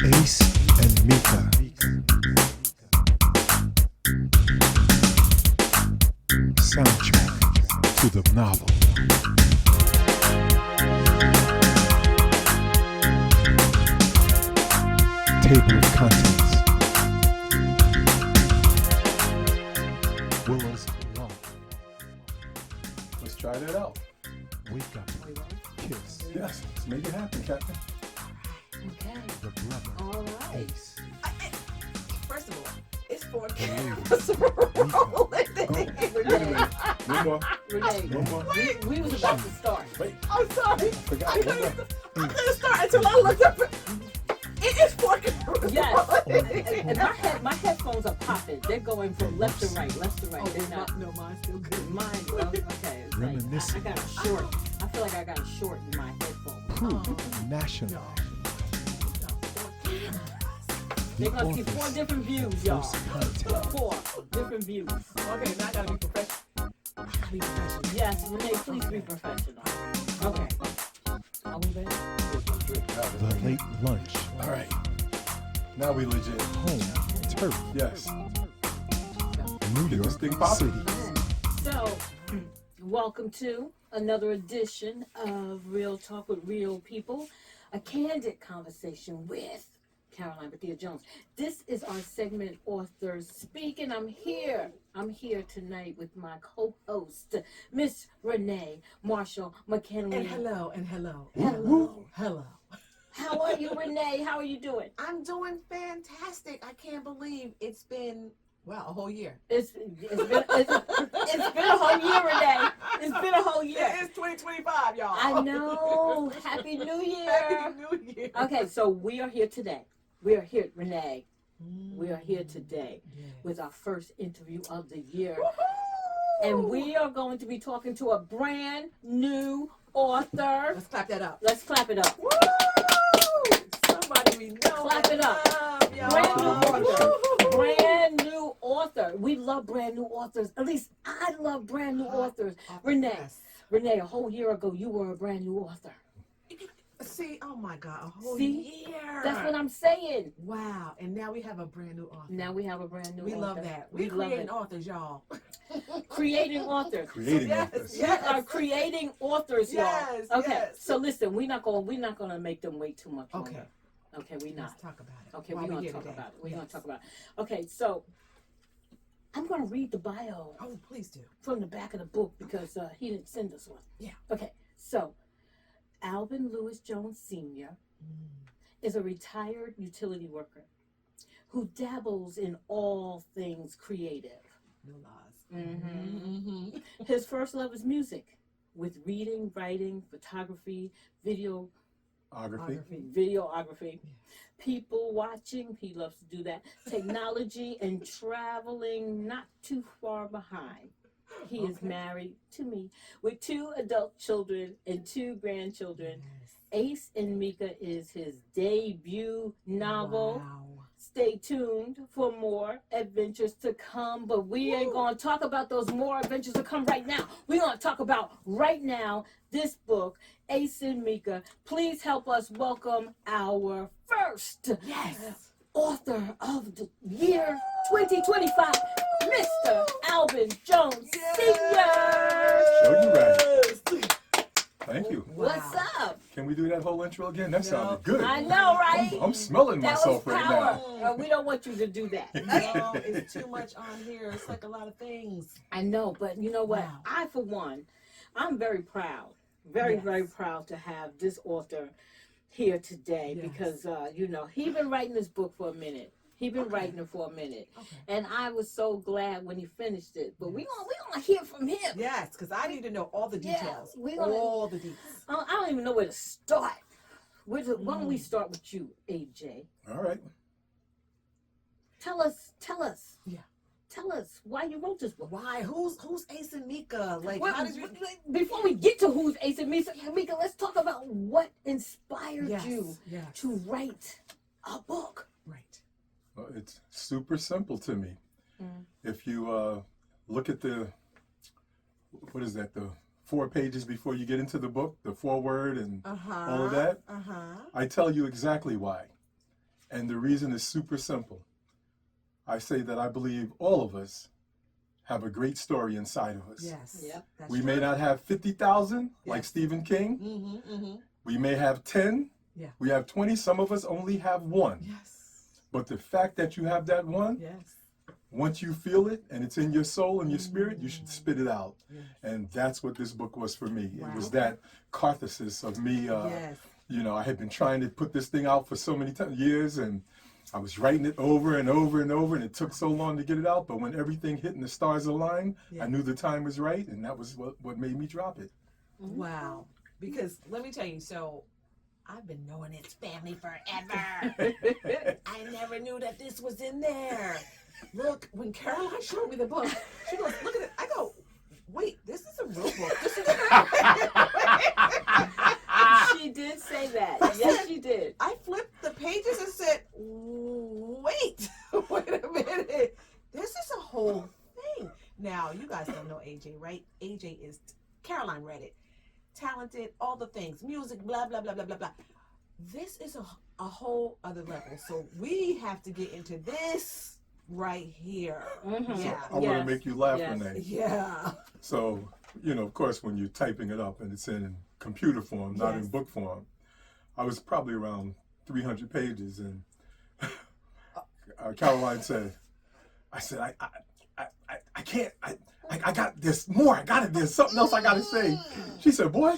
Ace and Mika. Soundtrack to the novel. Table of contents. Willow's Law. Let's try that out. Wake up. Kiss. Yes, let's make it happen, Captain. Okay. The brother. All right. Ace. First of all, it's for The cameras lady. Wait a minute. No more. Renee, No more. we was about to start. Wait. I'm sorry. Forgot. I One couldn't more. start until I looked up. It is for cameras. Yes. And my headphones are popping. They're going from left to right, left to right. They're not. No, mine's still good. Mine, well, okay. It's like, Reminiscing. I got a short. I feel like I got a short in my headphones. Proof. National. They're gonna see four different views, y'all. First content. Four different views. Okay, now I gotta be professional. I gotta be professional. Yes, Renee, please be professional. Okay. Are we ready? The late lunch. All right. Now we legit. Home turf. Yes. New Get this York thing popping. City. So, welcome to another edition of Real Talk with Real People, a candid conversation with Caroline Bethea-Jones. This is our segment, Authors Speak, and I'm here tonight with my co-host, Miss Renee Marshall-Mckinley. And hello, and hello. Hello. Hello. How are you, Renee? How are you doing? I'm doing fantastic. I can't believe it's been, wow, a whole year. It's been a whole year, Renee. It's been a whole year. It's 2025, y'all. I know. Happy New Year. Happy New Year. Okay, so we are here today. We are here, Renee. We are here today with our first interview of the year. Woohoo! And we are going to be talking to a brand new author. Let's clap that up. Let's clap it up. Woo! Somebody we know. Clap it up. Love, y'all. Brand new author. Woo-hoo! Brand new author. We love brand new authors. At least I love brand new authors. Renee, Yes. Renee, a whole year ago, you were a brand new author. See, oh my God, a whole See? year. That's what I'm saying. Wow, and now we have a brand new author. Now we have a brand new We author. love that. We We're love creating it. authors, y'all. Creating authors. Creating Yes, authors. yes. We are creating authors, y'all. Yes, Okay, yes. so listen, we're not gonna make them wait too much longer. Okay. Okay, we're not. Let's talk about it. Okay, While we're gonna here talk today. about it. We're gonna Yes. talk about it. Okay, so I'm gonna read the bio Oh, please do. from the back of the book because he didn't send us one. Yeah. Okay, so Alvin Lewis Jones Sr. is a retired utility worker who dabbles in all things creative. No lies. Mm-hmm. His first love is music, with reading, writing, photography, videography, people watching, he loves to do that, technology, and traveling not too far behind. He is married to me with 2 adult children and 2 grandchildren. Yes. Ace and Mika is his debut novel. Wow. Stay tuned for more adventures to come, but we ain't going to talk about those more adventures to come right now. We're going to talk about right now this book, Ace and Mika. Please help us welcome our first author of the year 2025, Mr. Alvin Jones Sr. Show you right. Thank you. What's up? Can we do that whole intro again? That sounded good. I know, right? I'm smelling That myself was right power. now. We don't want you to do that. No, it's too much on here. It's like a lot of things. I know, but you know what? Wow. I, for one, I'm very proud, very Yes. proud to have this author here today Yes. because, you know, he's been writing this book for a minute. He's been writing it for a minute. Okay. And I was so glad when he finished it. But we gonna hear from him. Yes, because I need to know all the Yeah, details. we gonna- all the details. I don't even know where to start. Why don't we start with you, AJ? All right. Tell us. Yeah. Tell us why you wrote this book. Why? Who's Ace and Mika? Like, Well, how did you? before we get to who's Ace and Mika, let's talk about what inspired you Yes. to write a book. Right. Well, it's super simple to me. Mm. If you look at the 4 pages before you get into the book, the foreword and all of that, I tell you exactly why. And the reason is super simple. I say that I believe all of us have a great story inside of us. Yes. Yep. That's We true. may not have 50,000 like Yes. Stephen King. Mm-hmm, mm-hmm. We may have 10. Yeah. We have 20. Some of us only have one. Yes. But the fact that you have that one, Yes. once you feel it and it's in your soul and your spirit, you should spit it out. Yes. And that's what this book was for me. Wow. It was that catharsis of me. Yes. You know, I had been trying to put this thing out for so many years, and I was writing it over and over and over, and it took so long to get it out. But when everything hit and the stars aligned, Yeah. I knew the time was right, and that was what made me drop it. Wow. Because let me tell you, so I've been knowing its family forever. I never knew that this was in there. Look, when Caroline showed me the book, she goes, look at it. I go, wait, this is a real book. This is She did say that. I Yes, said- she did. I flipped the pages and said, wait, wait a minute. This is a whole thing. Now, you guys don't know AJ, right? AJ is, Caroline read it. Talented, all the things, music, blah, blah, blah, blah, blah, blah. This is a whole other level. So we have to get into this right here. Mhm. Yeah. I want to Yes. make you laugh, Yes. Renee. Yeah. So, you know, of course, when you're typing it up and it's in computer form, not in Yes. book form, I was probably around 300 pages, and Caroline said, I said, I can't, I got this more, I got it, there's something else I got to say. She said, boy,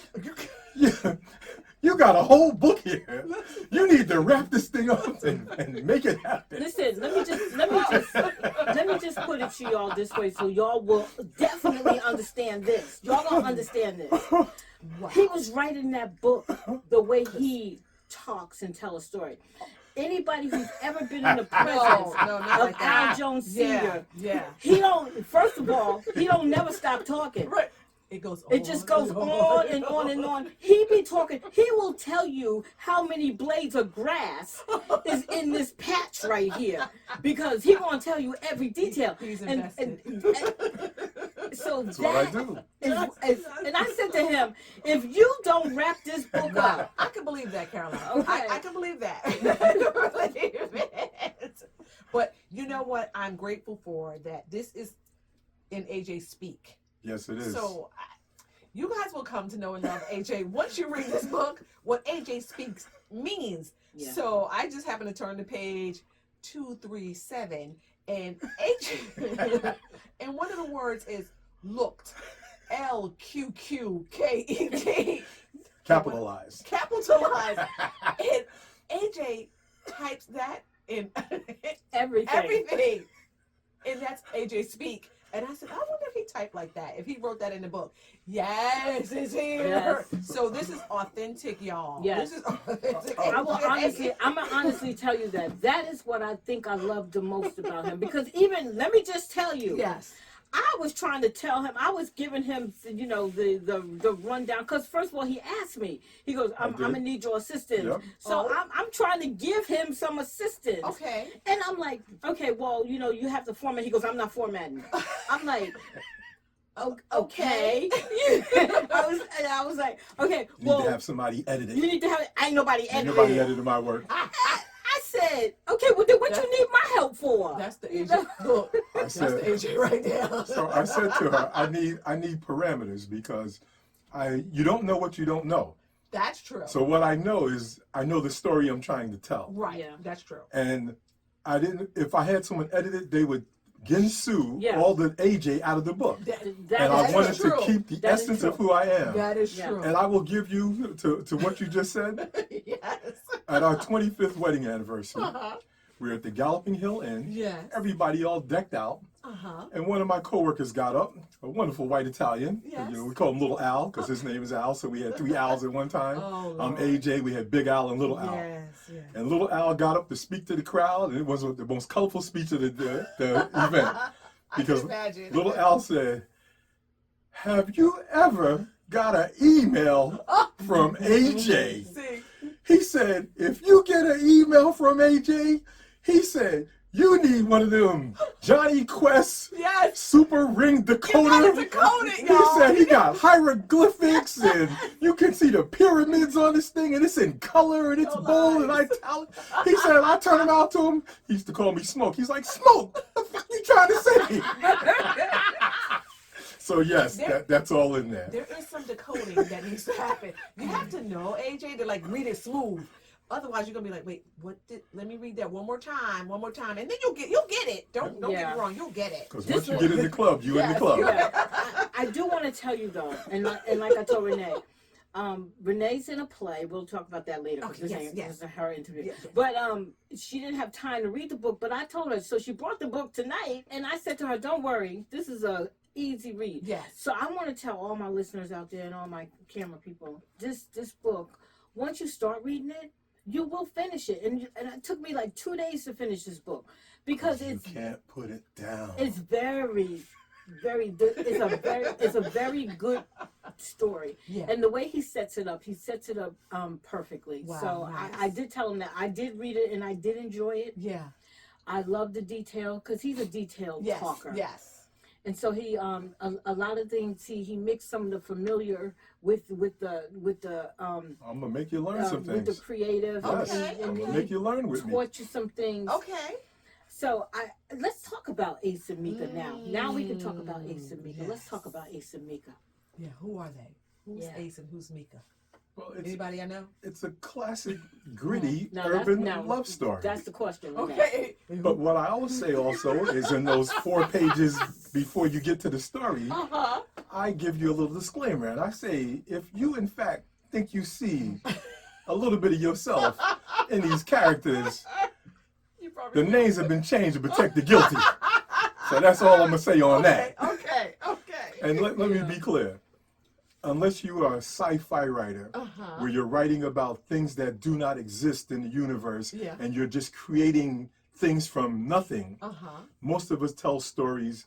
you got a whole book here. You need to wrap this thing up and make it happen. Listen, let me just put it to y'all this way, so y'all will definitely understand this. Y'all gonna understand this. He was writing that book the way he talks and tell a story. Anybody who's ever been in the presence No, not of like that. Al Jones Yeah. Sr., Yeah. he don't. First of all, he don't never stop talking. Right. It goes on. It just goes on and on and on. He be talking. He will tell you how many blades of grass is in this patch right here, because he gonna tell you every detail. He's And invested. so That's what I that do. and I said to him, if you don't wrap this book up, I can believe that, Caroline. Okay. I can believe that. I can believe it. But you know what? I'm grateful for that. This is in AJ speak. Yes, it is. So you guys will come to know and love AJ once you read this book, what AJ speaks means. Yeah. So I just happened to turn to page 237, and AJ, and one of the words is looked. LQQKET. Capitalized. Capitalized. And AJ types that in everything. And that's AJ speak. And I said, I wonder if he typed like that, if he wrote that in the book. Yes, it's here. Yes. So this is authentic, y'all. Yes. This is authentic. I'm gonna honestly tell you that is what I think I love the most about him. Because even, let me just tell you, Yes. I was trying to tell him, I was giving him, you know, the rundown. Because first of all, he asked me, he goes, I'm gonna need your assistance. Yep. So Oh. I'm trying to give him some assistance. Okay. And I'm like, okay, well, you know, you have to format. He goes, I'm not formatting. I'm like, okay. I was like, okay, You well, need to have somebody edit it. you need to have, ain't nobody Ain't editing. nobody edited my work. I said, okay, well, then what you need my help for? That's the AJ. Look, I that's said, the AJ right there. so I said to her, I need parameters, because you don't know what you don't know. That's true. So what I know is I know the story I'm trying to tell. Right. Yeah. That's true. And I didn't, if I had someone edit it, they would ginsu Yeah. all the AJ out of the book. That And I is wanted true. to keep the That is essence true. of who I am. That is Yeah. true. And I will give you, to what you just said, Yes. at our 25th wedding anniversary, Uh-huh. we're at the Galloping Hill Inn. Yes. Everybody all decked out. Uh-huh. And one of my coworkers got up, a wonderful white Italian. Yes. You know, we call him Little Al because his name is Al. So we had 3 Al's at one time. Oh, I'm Lord. AJ. We had Big Al and Little Al. Yes, yes. And Little Al got up to speak to the crowd, and it was the most colorful speech of the event. Because I can imagine. Little Al said, "Have you ever got an email from AJ?" See, He said, "If you get an email from AJ," he said, You need one of them Johnny Quest Yes. super ring decoder. gotta decode it, He y'all. said he got hieroglyphics and you can see the pyramids on this thing and it's in color and it's No bold and lies. italic. He said, I turned him out to him. He used to call me Smoke. He's like, Smoke, what the fuck you trying to say? So yes, that's all in there. There is some decoding that needs to happen. You have to know, AJ, to like read it smooth. Otherwise, you're gonna be like, wait, let me read that one more time, and then you'll get it. Don't get Yeah. me wrong, you'll get it. Because once you get in the club, you in the club. Yeah. I do want to tell you though, and like I told Renee, Renee's in a play. We'll talk about that later. Okay, yes. This is her interview. Yes. But she didn't have time to read the book. But I told her, so she brought the book tonight, and I said to her, "Don't worry, this is a easy read." Yes. So I want to tell all my listeners out there and all my camera people, this book, once you start reading it, you will finish it. And it took me like 2 days to finish this book because You can't put it down. it's very, very, it's a very good story. Yeah. And the way he sets it up perfectly. Wow, So nice. I did tell him that I did read it and I did enjoy it. Yeah. I love the detail because he's a detailed Yes. talker. Yes. And so he a lot of things he mixed some of the familiar with the I'm gonna make you learn some with the things. creative Yes, Okay. I'm gonna and make you learn with me. taught you some things. Okay. So let's talk about Ace and Mika now. Now we can talk about Ace and Mika. Let's Yes. talk about Ace and Mika. Yeah. Who are they? Who's Yeah. Ace and who's Mika? Well, Anybody I know? it's a classic, gritty, Now, urban now, love story. That's the question. Okay. But what I always say also is in those 4 pages before you get to the story, Uh-huh. I give you a little disclaimer and I say, if you in fact think you see a little bit of yourself in these characters, You probably the names have been changed to protect the guilty. So that's all I'm gonna say on that. Okay. And let me be clear. Unless you are a sci-fi writer, Uh-huh. where you're writing about things that do not exist in the universe, Yeah. and you're just creating things from nothing, Uh-huh. most of us tell stories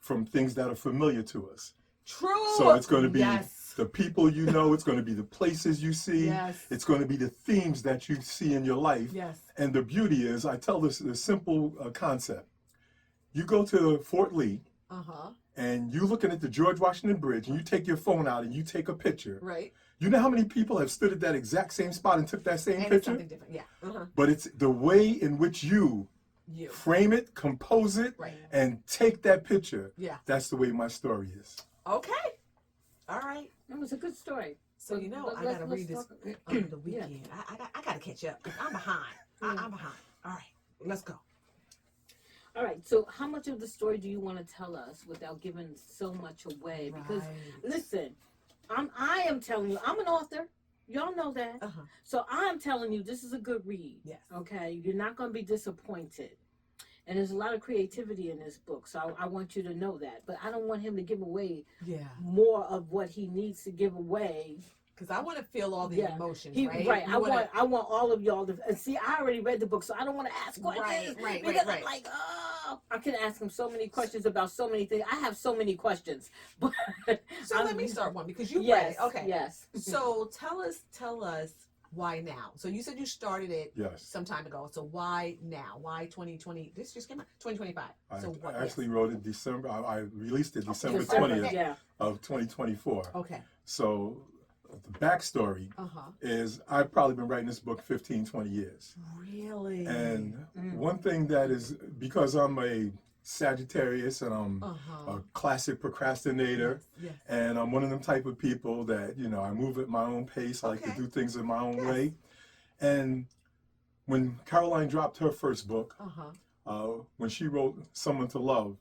from things that are familiar to us. True. So it's going to be Yes. the people you know, it's going to be the places you see, Yes. it's going to be the themes that you see in your life. Yes. And the beauty is, I tell this simple concept. You go to Fort Lee, Uh-huh. and you looking at the George Washington Bridge, and you take your phone out and you take a picture. Right. You know how many people have stood at that exact same spot and took that same And it's picture? something different. Yeah. Uh-huh. But it's the way in which you You. frame it, compose it, Right. and take that picture. Yeah. That's the way my story is. Okay. All right. It was a good story. So you know, But I gotta let's read this talk- over the Yeah. weekend. I gotta catch up. 'Cause I'm behind. I'm behind. All right. Let's go. All right. So how much of the story do you want to tell us without giving so much away? Because listen, I am telling you, I'm an author. Y'all know that. Uh-huh. So I'm telling you, this is a good read. Yes. Okay. You're not going to be disappointed. And there's a lot of creativity in this book. So I want you to know that. But I don't want him to give away Yeah. more of what he needs to give away. Because I want to feel all the Yeah. emotions, He, right? right. You I want all of y'all to and see. I already read the book, so I don't want to ask questions. Right, because right. I'm like, oh, I can ask him so many questions about so many things. I have so many questions. But So let me start one because you read Yes. it. Okay. Yes. So tell us why now? So you said you started it Yes. some time ago. So why now? Why 2020? This just came out 2025. So what? I actually wrote it December. I released it December December, 20th Yeah. of 2024. Okay. So the backstory Uh-huh. is I've probably been writing this book 15, 20 years. Really? And one thing that is, because I'm a Sagittarius and I'm Uh-huh. a classic procrastinator, Yes. and I'm one of them type of people that, I move at my own pace. I like to Okay. do things in my own Yes. way. And when Caroline dropped her first book, Uh-huh. when she wrote Someone to Love,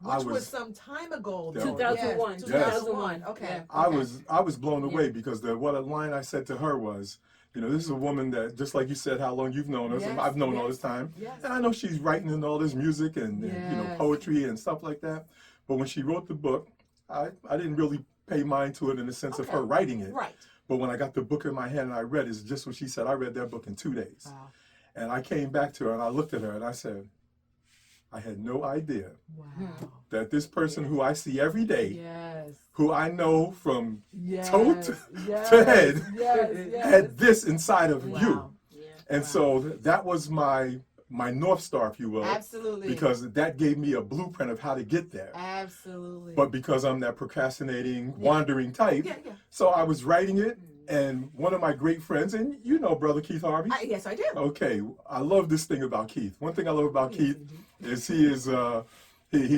Which was some time ago. Yeah. 2001. Yes, 2001. Okay. I okay. was blown away because what a line I said to her was, this is a woman that, just like you said, how long you've known her, Yes, I've known all yes, this time. yes. And I know she's writing in all this music and Yes. poetry and stuff like that. But when she wrote the book, I didn't really pay mind to it in the sense of Okay. her writing it. Right. But when I got the book in my hand and I read it, it's just what she said. I read that book in 2 days. Wow. And I came back to her and I looked at her and I said, I had no idea Wow. that this person who I see every day, Yes. who I know from Yes. toe to yes. head, Yes. Yes. had this inside of Wow. you. Yeah. And so that was my my North Star, if you will. Absolutely. Because that gave me a blueprint of how to get there. Absolutely. But because I'm that procrastinating, wandering type, yeah. so I was writing it, and one of my great friends, and you know Brother Keith Harvey. Yes, I do. Okay, I love this thing about Keith. One thing I love about Keith is he's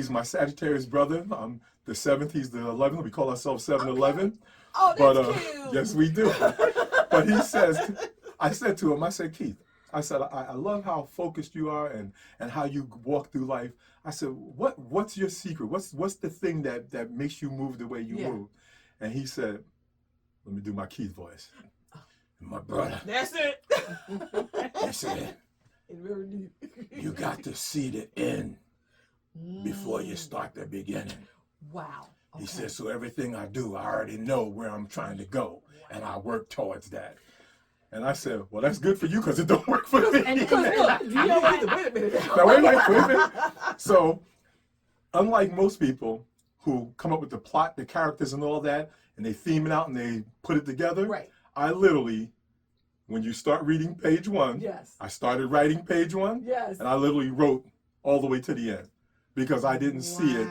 my Sagittarius brother. I'm the 7th, he's the 11th. We call ourselves 7-11. Oh, that's cute. Yes, we do. But he says, I said to him, I said, Keith, I said, I love how focused you are and how you walk through life. I said, what's your secret? What's the thing that makes you move the way you move? And he said, let me do my Keith voice. My brother. That's it. He said, you got to see the end before you start the beginning. Wow. Okay. He said, so everything I do, I already know where I'm trying to go, and I work towards that. And I said, well, that's good for you because it don't work for me. And look, you know what? Wait a minute. Now, wait a minute. So, unlike most people who come up with the plot, the characters, and all that, and they theme it out and they put it together, Right. I literally, when you start reading page 1, I started writing page 1, and I literally wrote all the way to the end because I didn't see it.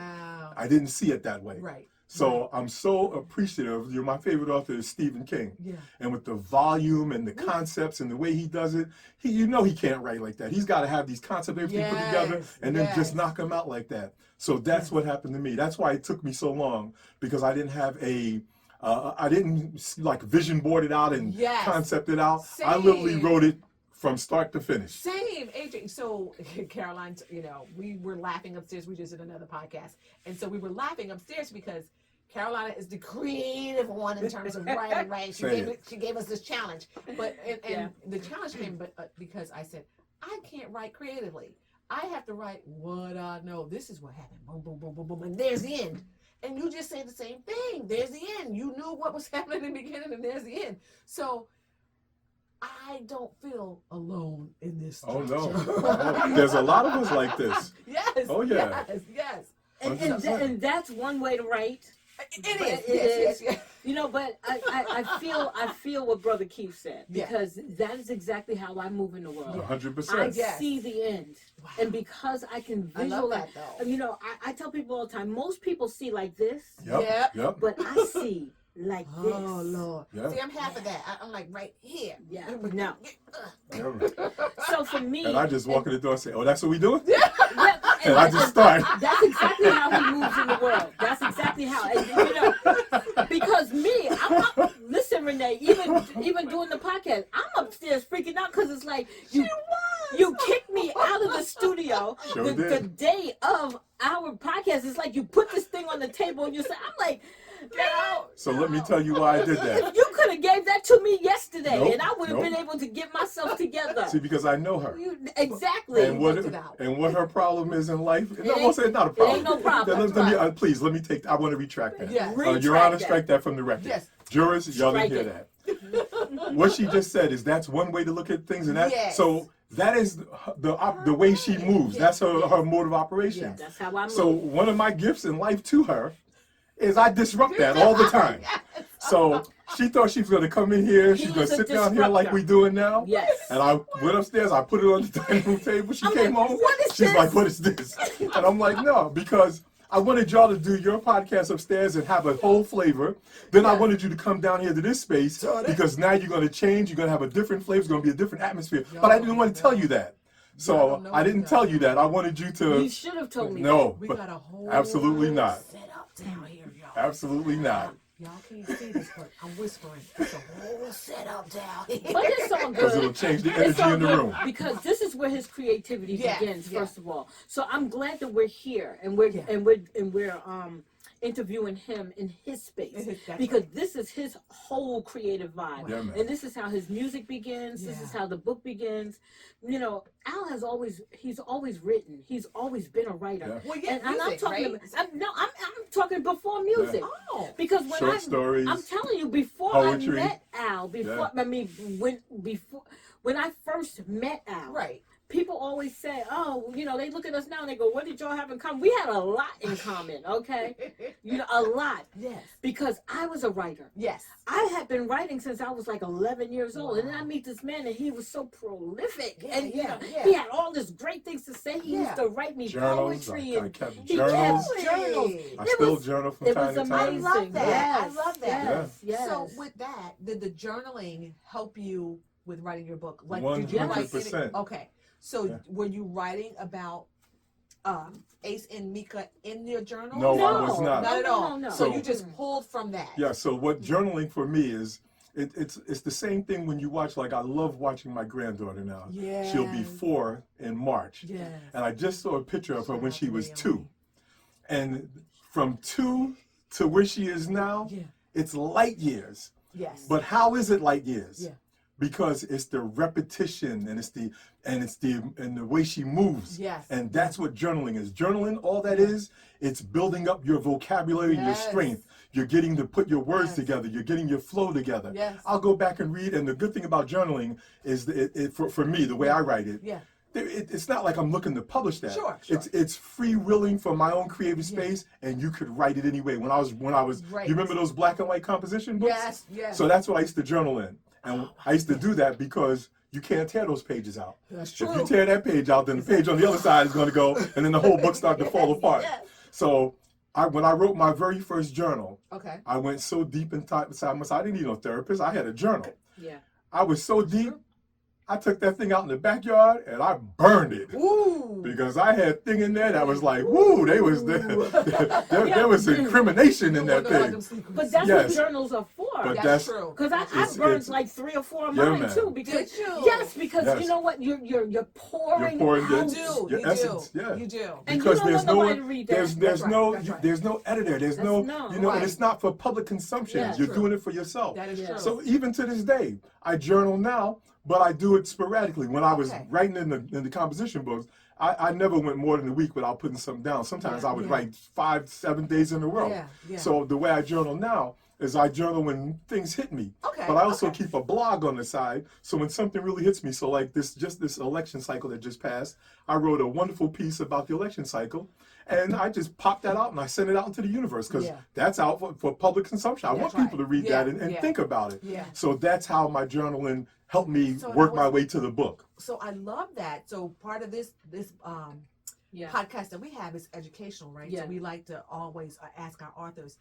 I didn't see it that way. Right. So I'm so appreciative. My favorite author is Stephen King. Yeah. And with the volume and the concepts and the way he does it, he can't write like that. He's got to have these concepts, everything put together, and then just knock them out like that. So that's what happened to me. That's why it took me so long, because I didn't have I didn't like vision board it out and concept it out. Same. I literally wrote it from start to finish. Same, AJ. So, Caroline, we were laughing upstairs. We just did another podcast. And so we were laughing upstairs because Carolina is the creative one in terms of writing, right? She gave us this challenge. But and the challenge came because I said, I can't write creatively. I have to write what I know. This is what happened. Boom, boom, boom, boom, boom. And there's the end. And you just said the same thing. There's the end. You knew what was happening in the beginning, and there's the end. So I don't feel alone in this structure. Oh, no. There's a lot of us like this. Yes. Oh, yeah. Yes. And that's one way to write. It is. Yes. You know, but I feel what Brother Keith said, because that is exactly how I move in the world. 100%. I see the end. Wow. And because I can visualize, I tell people all the time, most people see like this. Yep. But I see like this. Oh, Lord. Yep. See, I'm half of that. I'm like right here. Yeah. No. Yep. So for me. And I just walk in the door and say, oh, that's what we doing? And I just start. That's exactly how he moves in the world. That's exactly how. And, because me, listen, Renee, even doing the podcast, I'm upstairs freaking out because it's like you kicked me out of the studio the day of our podcast. It's like you put this thing on the table and you say, I'm like, get out. So let me tell you why I did that. If you could have gave that to me yesterday, Nope, and I would have been able to get myself together. See, because I know her. Exactly. And what her problem is in life. No, I'm saying not a problem. It ain't no problem. Please, let me I want to retract that. Yes. Your Honor, strike that from the record. Yes. Jurors, y'all didn't hear Strike that. What she just said is that's one way to look at things, and that. Yes. So that is the way she moves. That's her mode of operation. That's how I move. So one of my gifts in life to her is I disrupt that all the time. So she thought she was going to come in here. She's going to sit down here like we doing now. Yes. And I went upstairs. I put it on the dining room table. She came home. She's this? like, what is this? And I'm like, no, because I wanted y'all to do your podcast upstairs and have a whole flavor. Then I wanted you to come down here to this space because now you're going to change. You're going to have a different flavor. It's going to be a different atmosphere. But I didn't want to tell you that. So I didn't tell you that. I wanted you to. You should have told me. No, We but got a whole absolutely not. setup down here, y'all. Absolutely not. Y'all can't see this, but I'm whispering. It's a whole setup down here. But it's all Because it'll good. change the It's energy all in the good room. because this is where his creativity begins. Yeah. First of all, so I'm glad that we're here and we're interviewing him in his space because this is his whole creative vibe, Yeah, man. and this is how his music begins. This is how the book begins. You know, Al he's always written. He's always been a writer. Well, And I'm music, talking right? I'm talking before music. Oh. Because when Short stories, I'm telling you, before poetry. I met Al, when I first met Al, Right. people always say, oh, you know, they look at us now and they go, what did y'all have in common? We had a lot in common, okay? You know, a lot. Yes. Because I was a writer. Yes. I had been writing since I was like 11 years old. And then I meet this man and he was so prolific. Yeah, and, you know, yeah. he had all this great things to say. He used to write me journals. poetry. I And kept he journals. kept journals. I It still was- journal from It time was to amazing. time. I love that. Yes, I love that. Yes, yes. So with that, did the journaling help you with writing your book? Like, did 100%. Okay. So Yeah. were you writing about Ace and Mika in your journal? No, I was not. Not at all. No. So So- you just pulled from that. Yeah, so what journaling for me is, it's the same thing when you watch, like I love watching my granddaughter now. Yes. She'll be 4 in March. Yes. And I just saw a picture of her Shout when out she to was Naomi. 2. And from 2 to where she is now, Yeah. it's light years. Yes. But how is it light years? Yeah. Because it's the repetition and the way she moves. Yes. And that's what journaling is. Journaling, all that is, it's building up your vocabulary and your Yes. strength. You're getting to put your words Yes. together. You're getting your flow together. Yes. I'll go back and read. And the good thing about journaling is for me, the way I write it, Yeah. it's not like I'm looking to publish that. Sure. It's free willing from my own creative space, and you could write it anyway. When I was, Right. you remember those black and white composition books? Yes. Yes. So that's what I used to journal in, and I used to do that because you can't tear those pages out. That's If true. you tear that page out, then the page on the other side is going to go, and then the whole book starts to fall apart. Yes. So when I wrote my very first journal, Okay. I went so deep inside myself. I didn't need no therapist. I had a journal. Yeah. I was so deep. I took that thing out in the backyard and I burned it. Ooh. Because I had a thing in there that was like, woo, there was incrimination in that thing. But that's Yes. what journals are for. But That's that's true. Because I It's- burned it's- like 3 or 4 of Yeah, mine man. too. Because Did you? yes, because Yes. you know what, you're pouring, You're pouring out. your- You do. Your You essence, do. yeah. You do. And because you don't there's want no nobody to read that. there's That's right, no that's right. there's no editor, there's no no. you know, Right. and it's not for public consumption. Yeah. You're True. doing it for yourself. That is Yeah. true. So even to this day, I journal now, but I do it sporadically. When I was Okay. writing in the composition books, I never went more than a week without putting something down. Sometimes I would Yeah. write 5-7 days in a row. Yeah, yeah. So the way I journal now is I journal when things hit me. Okay, But I also okay. keep a blog on the side. So when something really hits me, so like this election cycle that just passed, I wrote a wonderful piece about the election cycle. And I just popped that out and I sent it out into the universe because Yeah. that's out for public consumption. I That's want people right. to read Yeah, that and yeah. think about it. Yeah. So that's how my journaling helped me So work that my was- way to the book. So I love that. So part of this Yeah. podcast that we have is educational, right? Yeah. So we like to always ask our authors,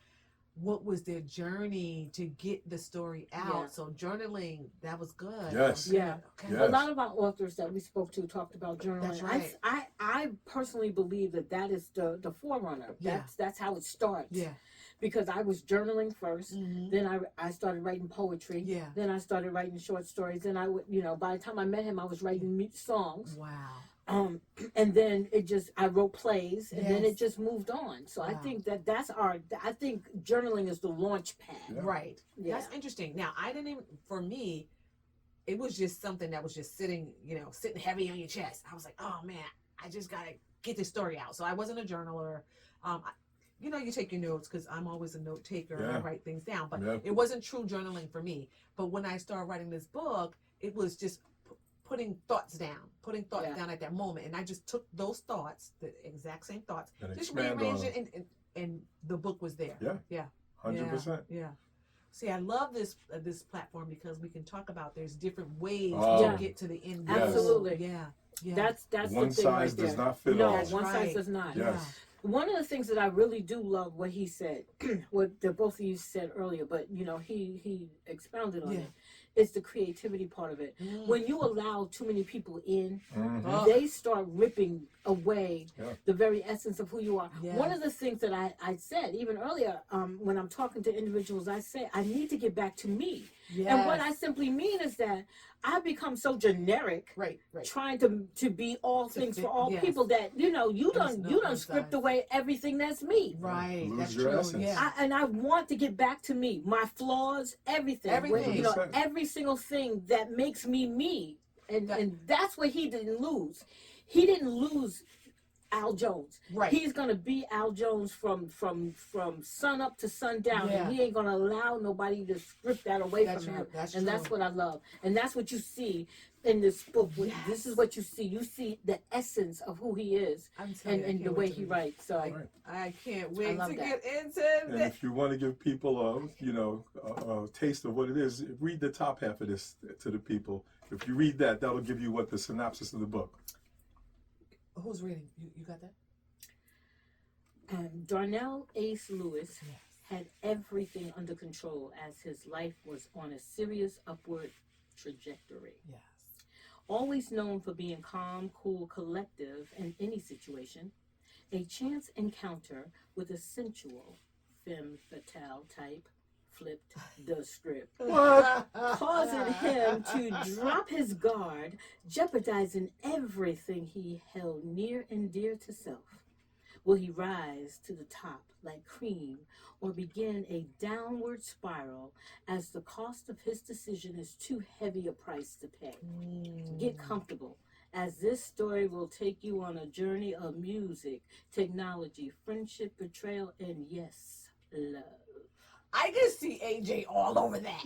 what was their journey to get the story out? Yeah. So journaling, that was good. Yes. Yeah. Okay. Yeah. A lot of our authors that we spoke to talked about journaling. That's right. I personally believe that is the forerunner. Yeah. That's how it starts. Yeah. Because I was journaling 1st, Mhm. then I started writing poetry. Yeah. Then I started writing short stories. Then I would, you know, by the time I met him, I was writing songs. Wow. And then I wrote plays, and then Yes. it just moved on. So I Wow. think I think journaling is the launch pad. Yeah. Right. Yeah. That's interesting. Now, I didn't even, for me, it was just something that was just sitting heavy on your chest. I was like, oh man, I just got to get this story out. So I wasn't a journaler. You take your notes because I'm always a note taker and I Yeah. write things down, but Yeah. it wasn't true journaling for me. But when I started writing this book, it was just putting thoughts down at that moment. And I just took those thoughts, the exact same thoughts, And just expand on rearranged them. it and the book was there. Yeah. Yeah. 100%. Yeah. See, I love this platform because we can talk about there's different ways Oh. to get to the end. Yes. Absolutely. Yeah. Yeah. That's One the thing size right does there. not fit No, all. That's one right. size does not. Yes. One of the things that I really do love what he said, what the both of you said earlier, but he expounded on Yeah. it. It's the creativity part of it. Mm. When you allow too many people in, Mhm. Oh. they start ripping away Yeah. the very essence of who you are. Yes. One of the things that I said even earlier, when I'm talking to individuals, I say I need to get back to me. And what I simply mean is that I've become so generic, right. trying to be all To things fit- for all yes. people, that you There's don't no one script size. away everything that's me. Right. Lose That's your true. essence. Yeah. And I want to get back to me, my flaws, everything. Everything. You know, 100%. every single thing that makes me me. And That- and that's what he didn't lose. He didn't lose Al Jones. Right. He's gonna be Al Jones from sun up to sundown, Yeah. and he ain't gonna allow nobody to strip that away That's from him. true. That's and true. that's what I love, and that's what you see in this book. Yes. This is what you see. You see the essence of who he is, I'm telling you, I and can't the wait way to he read. writes. So I can't wait love to that. get into And that. if you want to give people a taste of what it is, read the top half of this to the people. If you read that, that'll give you what the synopsis of the book. Who's reading? You got that? Darnell Ace Lewis Yes. had everything under control as his life was on a serious upward trajectory. Yes. Always known for being calm, cool, collective in any situation, a chance encounter with a sensual femme fatale type flipped the script, What? causing him to drop his guard, jeopardizing everything he held near and dear to self. Will he rise to the top like cream or begin a downward spiral as the cost of his decision is too heavy a price to pay? Get comfortable, as this story will take you on a journey of music, technology, friendship, betrayal, and yes, love. I can see AJ all over that.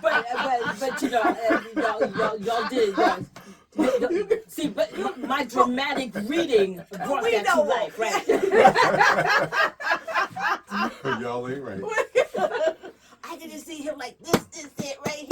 but you know, y'all did. See, but my dramatic reading brought We that to know. life, right? Y'all ain't right. I can just see him like this is it right